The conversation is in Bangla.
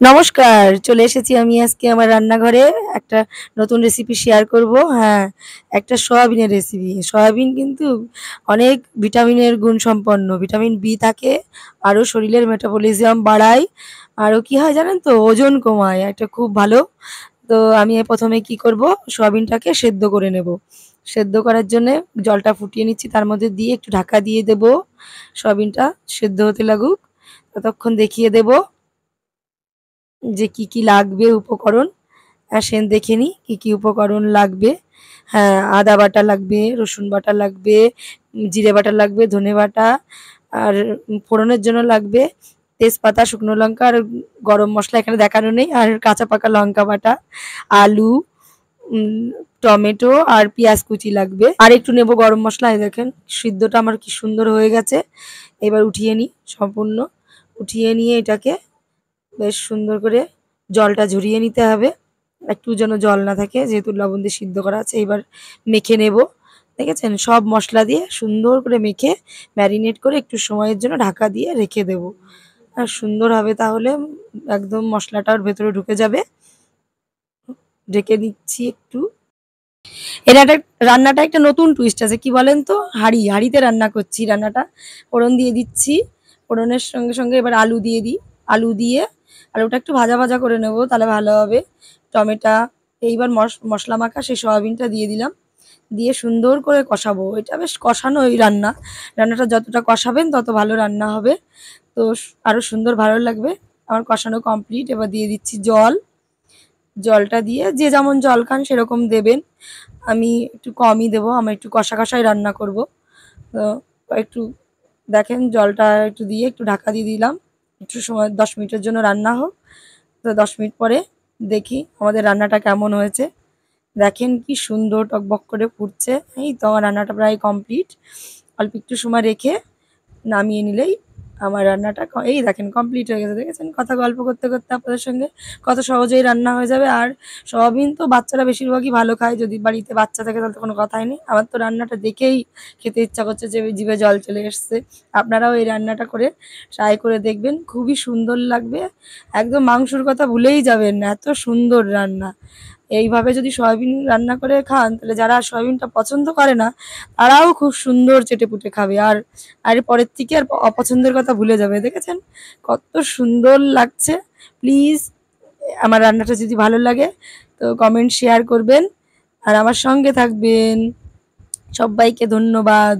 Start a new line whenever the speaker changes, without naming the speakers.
নমস্কার, চলে এসেছি আমি আজকে আমার রান্নাঘরে একটা নতুন রেসিপি শেয়ার করব। হ্যাঁ, একটা সয়াবিনের রেসিপি। সয়াবিন কিন্তু অনেক ভিটামিনের গুণসম্পন্ন। ভিটামিন বি থাকে, আরও শরীরের মেটাবলিজম বাড়ায়। আরও কি হয় জানেন তো? ওজন কমায়। এটা খুব ভালো। তো আমি ১ম এ কি করব? সয়াবিনটাকে সেদ্ধ করে নেব। সেদ্ধ করার জন্যে জলটা ফুটিয়ে নিচ্ছি, তার মধ্যে দিয়ে একটু ঢাকা দিয়ে দেব। সয়াবিনটা সেদ্ধ হতে লাগুক। ততক্ষণ দেখিয়ে দেব যে কি লাগবে উপকরণ। আসেন দেখে নিই কি উপকরণ লাগবে। হ্যাঁ, আদা বাটা লাগবে, রসুন বাটা লাগবে, জিরে বাটা লাগবে, ধনে বাটা আর ফোড়নের জন্য লাগবে তেজপাতা, শুকনো লঙ্কা আর গরম মসলা এখানে দেখানো নেই। আর কাঁচা পাকা লঙ্কা বাটা, আলু, উম টমেটো আর পেঁয়াজ কুচি লাগবে। আর একটু নেবো গরম মসলা। এই দেখেন সিদ্ধটা আমার কি সুন্দর হয়ে গেছে। এবার উঠিয়ে নিই সম্পূর্ণ। উঠিয়ে নিয়ে এটাকে বেশ সুন্দর করে জলটা ঝরিয়ে নিতে হবে। একটু যেন জল না থাকে, যেহেতু লবণ দিয়ে সিদ্ধ করা আছে। এবার মেখে নেব। দেখেছেন? সব মসলা দিয়ে সুন্দর করে মেখে ম্যারিনেট করে একটু সময়ের জন্য ঢাকা দিয়ে রেখে দেব। আর সুন্দর হবে তাহলে, একদম মসলাটা ওর ভেতরে ঢুকে যাবে। ঢেকে দিচ্ছি একটু। এটা একটা রান্নাটা একটা নতুন টুইস্ট আছে। কি বলেন তো? হাঁড়িতে রান্না করছি রান্নাটা। ফোড়ন দিয়ে দিচ্ছি। ফোড়নের সঙ্গে এবার আলু দিয়ে দিই। আলু দিয়ে আলুটা একটু ভাজা করে নেব, তাহলে ভালো হবে। টমেটো, এইবার মসলা মাখা সেই সয়াবিনটা দিয়ে দিলাম। দিয়ে সুন্দর করে কষাবো। এটা বেশ কষানোই রান্না। রান্নাটা যতটা কষাবেন তত ভালো রান্না হবে। তো আরো সুন্দর ভালো লাগবে। আমার কষানো কমপ্লিট। এবার দিয়ে দিচ্ছি জল। জলটা দিয়ে যে যেমন জল খান সেরকম দেবেন। আমি একটু কমই দেবো। আমি একটু কষাই রান্না করব। তো একটু দেখেন জলটা একটু দিয়ে একটু ঢাকা দিয়ে দিলাম। একটু সময় ১০ মিনিটের জন্য রান্না হোক। তো ১০ মিনিট পরে দেখি আমাদের রান্নাটা কেমন হয়েছে। দেখেন কি সুন্দর টগবগ করে ফুটছে। এই তো আমার রান্নাটা প্রায় কমপ্লিট। অল্প একটু সময় রেখে নামিয়ে নিলেই আমার রান্নাটা এই দেখেন কমপ্লিট হয়ে গেছে। দেখেছেন? কথা গল্প করতে আপনাদের সঙ্গে কত সহজেই রান্না হয়ে যাবে। আর সয়াবিন তো বাচ্চারা বেশিরভাগই ভালো খায়। যদি বাড়িতে বাচ্চা থাকে তাহলে তো কোনো কথাই নেই। আমার তো রান্নাটা দেখেই খেতে ইচ্ছা করছে, যে জিভে জল চলে এসছে। আপনারাও এই রান্নাটা করে ট্রাই করে দেখবেন। খুবই সুন্দর লাগবে। একদম মাংসর কথা ভুলেই যাবেন না। এত সুন্দর রান্না। এইভাবে যদি সয়াবিন রান্না করে খান, তাহলে যারা সয়াবিনটা পছন্দ করে না তারাও খুব সুন্দর চেটেপুটে খাবে। আর পরের থেকে আর অপছন্দের কথা ভুলে যাবে। দেখেছেন কত সুন্দর লাগছে? প্লিজ আমার রান্নাটা যদি ভালো লাগে তো কমেন্ট শেয়ার করবেন আর আমার সঙ্গে থাকবেন। সবাইকে ধন্যবাদ।